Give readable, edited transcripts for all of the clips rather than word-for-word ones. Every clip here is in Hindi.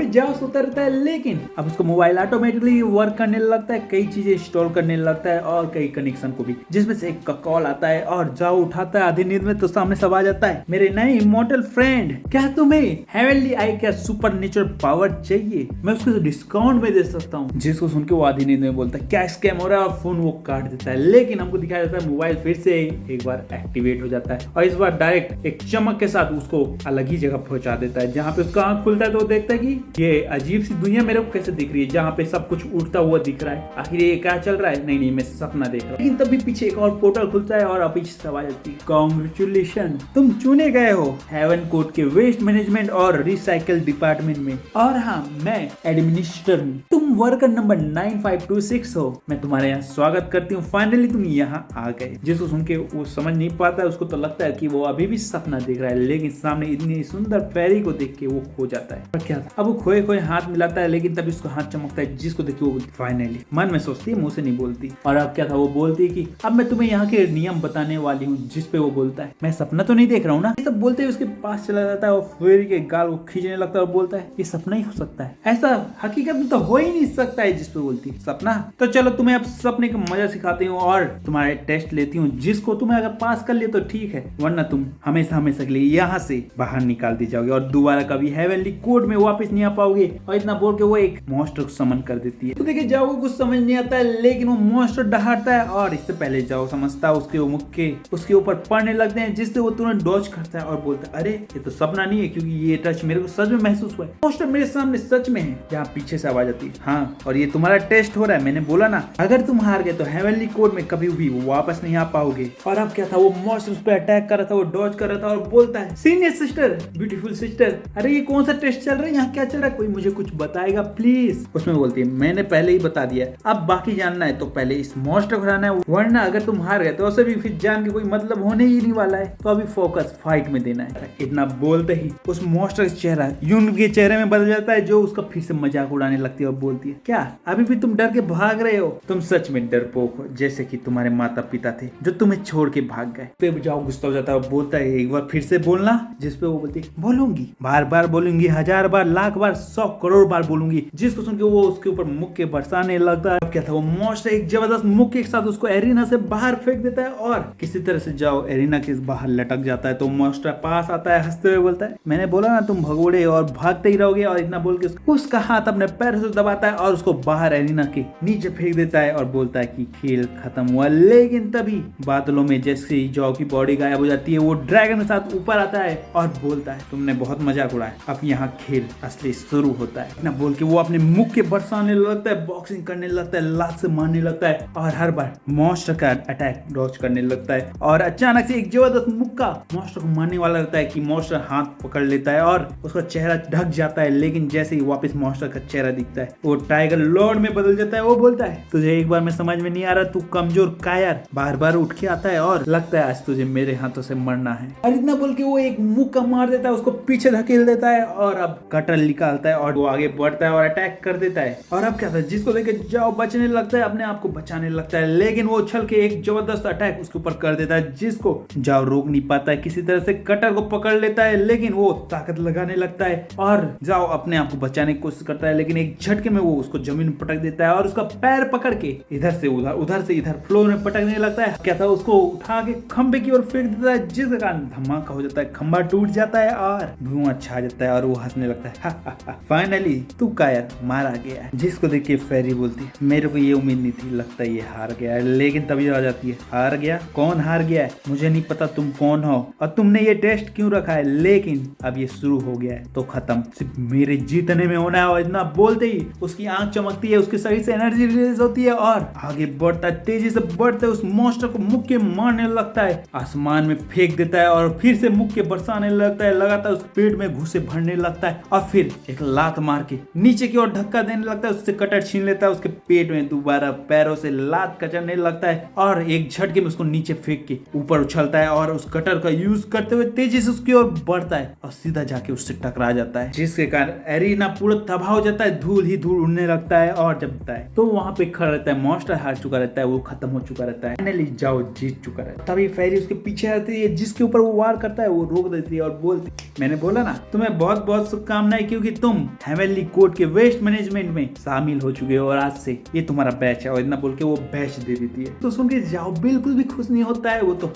पे जाओ सोता रहता है, लेकिन अब उसको मोबाइल ऑटोमेटिकली वर्क करने लगता है, कई चीजें इंस्टॉल करने लगता है और कई कनेक्शन को भी, जिसमें से एक का कॉल आता है और जाओ उठाता है आधी नींद में तो सामने सब आ जाता है, मेरे नए इमॉर्टल फ्रेंड, क्या तुम्हें हेवनली आई क्या सुपर नेचुरल पावर चाहिए, मैं उसको डिस्काउंट में दे सकता हूँ। जिसको सुन के वो आधी नींद में बोलता है क्या स्कैम हो रहा है और फोन वो काट देता है। लेकिन हमको दिखाया जाता है मोबाइल फिर से एक बार एक्टिवेट हो जाता है और इस बार डायरेक्ट एक चमक के साथ उसको अलग ही जगह पहुंचा देता है, जहाँ पे उसका आंख खुलता है तो वो देखता है कि ये अजीब सी दुनिया मेरे को कैसे दिख रही है, जहाँ पे सब कुछ उड़ता हुआ दिख रहा है, आखिर ये क्या चल रहा है, नहीं मैं सपना देख रहा हूँ। लेकिन तभी पीछे एक और पोर्टल खुलता है और अभी आवाज आती है, कांग्रेचुलेशन, तुम चुने गए हो हेवन कोड के वेस्ट मैनेजमेंट और रिसाइकल डिपार्टमेंट में, और हाँ मैं एडमिनिस्ट्रेटर हूँ, तुम वर्कर नंबर 9526 हो, मैं तुम्हारे यहाँ स्वागत करती हूँ, फाइनली तुम यहाँ आ गए। जिसको सुन के वो समझ नहीं पाता है, उसको तो लगता है कि वो अभी भी सपना देख रहा है, लेकिन सामने इतनी सुंदर फेरी को देख के वो खो जाता है। पर क्या था, अब वो खोए खोए हाथ मिलाता है, लेकिन तभी उसको हाथ चमकता है, जिसको देख के वो फाइनली मन में सोचती है, मुंह से नहीं बोलती। और अब क्या था, वो बोलती है कि अब मैं तुम्हें यहाँ के नियम बताने वाली हूँ, जिस पे वो बोलता है मैं सपना तो नहीं देख रहा हूँ ना। ये सब बोलते ही उसके पास चला जाता है और फेरी के गाल को खींचने लगता है और बोलता है ये सपना ही हो सकता है, ऐसा हकीकत में तो हो ही नहीं सकता है। जिस पे बोलती है सपना, तो चलो तुम्हें अब सपने का मजा सिखाती हूँ और तुम्हारे टेस्ट लेती हूँ, जिसको तुम्हें अगर पास कर लिए तो ठीक है, वरना तुम हमेशा हमेशा के लिए यहाँ से बाहर निकाल दी जाओगे और दोबारा कभी हेवनली कोड में वापस नहीं आ पाओगे। और इतना बोल के वो एक मॉन्स्टर को समन कर देती है। तो देखिए जाओ कुछ समझ नहीं आता है, लेकिन वो मॉन्स्टर डहारता है और इससे पहले जाओ समझता है उसके मुक्के उसके ऊपर पड़ने लगते हैं, जिससे वो तुरंत डॉज करता है और बोलता है अरे ये तो सपना नहीं है, क्योंकि ये टच मेरे को सच में महसूस हुआ है, मॉन्स्टर मेरे सामने सच में है। यहाँ पीछे से आवाज आती है, हाँ और ये तुम्हारा टेस्ट हो रहा है, मैंने बोला ना अगर तुम हार गए तो हेवनली कोड में कभी भी वापस नहीं आ पाओगे। और अब क्या था, वो मॉन्स्टर उस पर अटैक कर रहा था, वो डॉज कर रहा था और बोलता है सीनियर सिस्टर, ब्यूटीफुल सिस्टर, अरे ये कौन सा टेस्ट चल रहा है, यहाँ क्या चल रहा है, कोई मुझे कुछ बताएगा प्लीज। उसमें बोलती है मैंने पहले ही बता दिया, अब बाकी जानना है तो पहले इस मॉन्स्टर को हराना है, वरना अगर तुम हार गए तो उसे भी फिर जान के कोई मतलब होने ही नहीं वाला है, तो अभी फोकस फाइट में देना है। इतना बोलते ही उस मॉन्स्टर का चेहरा यून के चेहरे में बदल जाता है, जो उसका फिर से मजाक उड़ाने लगती है और बोलती है क्या अभी भी तुम डर के भाग रहे हो, तुम सच में डरपोक हो, जैसे कि तुम्हारे माता पिता थे जो तुम्हें छोड़ के भाग गए। पे जाओ गुस्सा हो जाता है और बोलता है एक बार फिर से बोलना, जिस पे वो बोलती है बोलूंगी, बार बार बोलूंगी, 1000 बार, लाख बार, 100 करोड़ बार बोलूंगी। जिसको सुन के वो उसके ऊपर मुक्के बरसाने लगता है। अब क्या था, वो मॉन्स्टर एक जबरदस्त मुक्के के साथ उसको एरिना से बाहर फेंक देता है और किसी तरह से जाओ एरिना के बाहर लटक जाता है। तो मॉन्स्टर पास आता है, हंसते हुए बोलता है मैंने बोला ना तुम भगोड़े और भागते ही रहोगे, और इतना बोल के उसका हाथ अपने पैर से दबाता है और उसको बाहर एरिना के नीचे फेंक देता है और बोलता है कि खेल खत्म हुआ। लेकिन तभी बादलों में जैसे ही जॉ की बॉडी गायब हो जाती है, वो ड्रैगन के साथ ऊपर आता है और बोलता है तुमने बहुत मजाक उड़ाया, अब यहाँ खेल असली शुरू होता है। इतना बोल के वो अपने मुख के बरसाने लगता है, बॉक्सिंग करने लगता है, लात से मारने लगता है और हर बार मॉन्स्टर का अटैक डॉज करने लगता है। और अचानक से एक जबरदस्त मुक्का मॉन्स्टर को मारने वाला रहता है कि मॉन्स्टर हाथ पकड़ लेता है और उसका चेहरा ढक जाता है। लेकिन जैसे ही वापस मॉन्स्टर का चेहरा दिखता है, वो टाइगर लॉर्ड में बदल जाता है। वो बोलता है तुझे एक बार में समझ में नहीं आ रहा, तू कमजोर कायर बार बार उठ के आता है और लगता है आज तुझे मेरे हाथों से मरना है। और इतना बोल के वो एक मुक्का मार देता है, उसको पीछे धकेल देता है और अब कटर निकालता है और वो आगे बढ़ता है और अटैक कर देता है। और अब क्या था, जिसको देख के जाओ बचने लगता है, अपने आप को बचाने लगता है, लेकिन वो उछल के एक जबरदस्त अटैक उसके ऊपर कर देता है, जिसको जाओ रोक नहीं पाता है। किसी तरह से कटर को पकड़ लेता है, लेकिन वो ताकत लगाने लगता है और जाओ अपने आप को बचाने की कोशिश करता है, लेकिन एक झटके में वो उसको जमीन में पटक देता है और उसका पैर पकड़ के इधर से उधर, उधर से इधर फ्लोर में पटकने लगता है। क्या था, उसको उठा के खंबे की ओर फेंक देता है, जिसके कारण धमाका हो जाता है, खंबा टूट जाता है और धुआं छा जाता है और वो हंसने लगता है। फाइनली तू कायर मारा गया है। जिसको देख के फेरी बोलती है मेरे को ये उम्मीद नहीं थी, लगता है ये हार गया है। लेकिन तभी आ जाती है हार गया, कौन हार गया है मुझे नहीं पता तुम कौन हो और तुमने ये टेस्ट क्यों रखा है, लेकिन अब ये शुरू हो गया है तो खत्म सिर्फ मेरे जीतने में होना है। और इतना बोलते ही उसकी आंख चमकती है, उसके शरीर से एनर्जी रिलीज होती है और आगे बढ़ता है, तेजी से बढ़ते उस मॉन्स्टर को मुक्के मारने लगता है, आसमान में फेंक देता है और फिर से मुक्के बरसाने लगता है, लगातार उस पेट में घुसे भरने लगता है और फिर एक लात मार के नीचे की ओर धक्का देने लगता है, उससे कटर छीन लेता है, उसके पेट में दोबारा पैरों से लात कचरने लगता है और एक झटके में उसको नीचे फेंक के ऊपर उछलता है और उस कटर का यूज करते हुए तेजी से उसकी ओर बढ़ता है और सीधा जाके उससे टकरा जाता है, जिसके कारण एरिना पूरा तबाह हो जाता है, धूल ही धूल उड़ने लगता है और जमता है। तो वहाँ पे खड़ा रहता है, मॉन्स्टर हार चुका रहता है, वो खत्म हो चुका रहता है। फाइनली जाओ जीत चुका रहता है। तभी फेरी उसके पीछे आती है, जिसके ऊपर वो वार करता है वो रोक देती है और बोलती, मैंने बोला ना तुम्हें बहुत बहुत शुभकामनाएं, क्योंकि तुम हेवनली कोर्ट के वेस्ट मैनेजमेंट में शामिल हो चुके हो और आज से ये तुम्हारा बैच है। और इतना बोल के वो बैच दे देती है। तो सुन के जाओ बिल्कुल भी खुश नहीं होता है, वो तो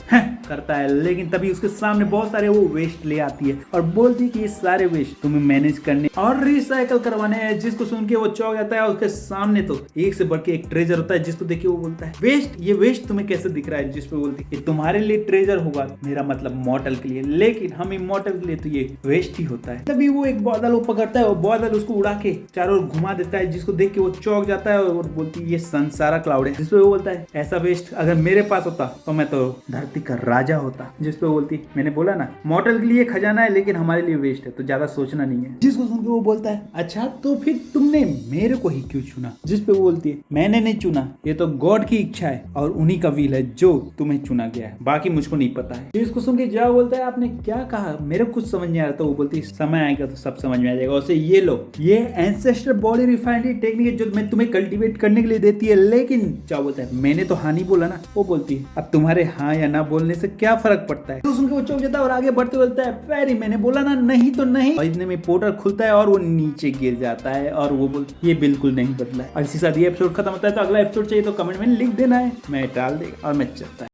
करता है। लेकिन तभी उसके सामने बहुत सारे वो वेस्ट ले आती है और बोलती है कि ये सारे वेस्ट तुम्हें मैनेज करने और रिसाइकल करवाने हैं। जिसको सुन के वो चौंक जाता है। उसके सामने तो एक से बढ़ के एक ट्रेजर होता है, जिसको देख के वो बोलता है वेस्ट, ये वेस्ट तुम्हें कैसे दिख रहा है? जिसपे बोलती है ये तुम्हारे लिए ट्रेजर होगा, मेरा मतलब मॉर्टल के लिए, लेकिन हम इमॉर्टल के लिए तो ये वेस्ट ही होता है। तभी वो एक बादल वो पकड़ता है और बादल उसको उड़ा के चारों ओर घुमा देता है, जिसको देख के वो चौंक जाता है और बोलती है ये संसारा क्लाउड है। जिसपे वो बोलता है ऐसा वेस्ट अगर मेरे पास होता तो मैं तो धरती का राजा होता। जिसपे वो बोलती मैंने बोला ना मॉर्टल के लिए खजाना है, लेकिन हमारे लिए वेस्ट है, तो ज्यादा सोचना नहीं है। जिसको सुन के वो बोलता है अच्छा तो फिर तुमने मेरे को ही क्यों चुना? जिसपे वो बोलती है मैंने नहीं चुना, ये तो गॉड की इच्छा है और उन्हीं का विल है जो तुम्हें चुना गया है, बाकी मुझको नहीं पता है। जिसको सुन के जाओ बोलता है आपने क्या कहा, मेरे को कुछ समझ नहीं आ रहा। तो वो बोलती है समय आएगा तो सब समझ में आ जाएगा। उसे ये लो, ये एंसेस्टर बॉडी रिफाइनरी टेक्निक है जो मैं तुम्हें कल्टीवेट करने के लिए देती है, लेकिन क्या बोलता है मैंने तो हाँ नहीं बोला ना। वो बोलती है अब तुम्हारे हाँ या ना बोलने से क्या फर्क पड़ता है? तो सुन के वो चौंक जाता है और आगे बढ़ते बोलता है फेरी मैंने बोला ना, नहीं तो नहीं। और इतने में पोर्टल खुलता है और वो नीचे गिर जाता है और वो बोलती ये बिल्कुल नहीं बदला है। और इसी साथ ये एपिसोड खत्म होता है। तो अगला एपिसोड चाहिए तो कमेंट में लिख देना है, मैं डाल देगा और मैं चलता है।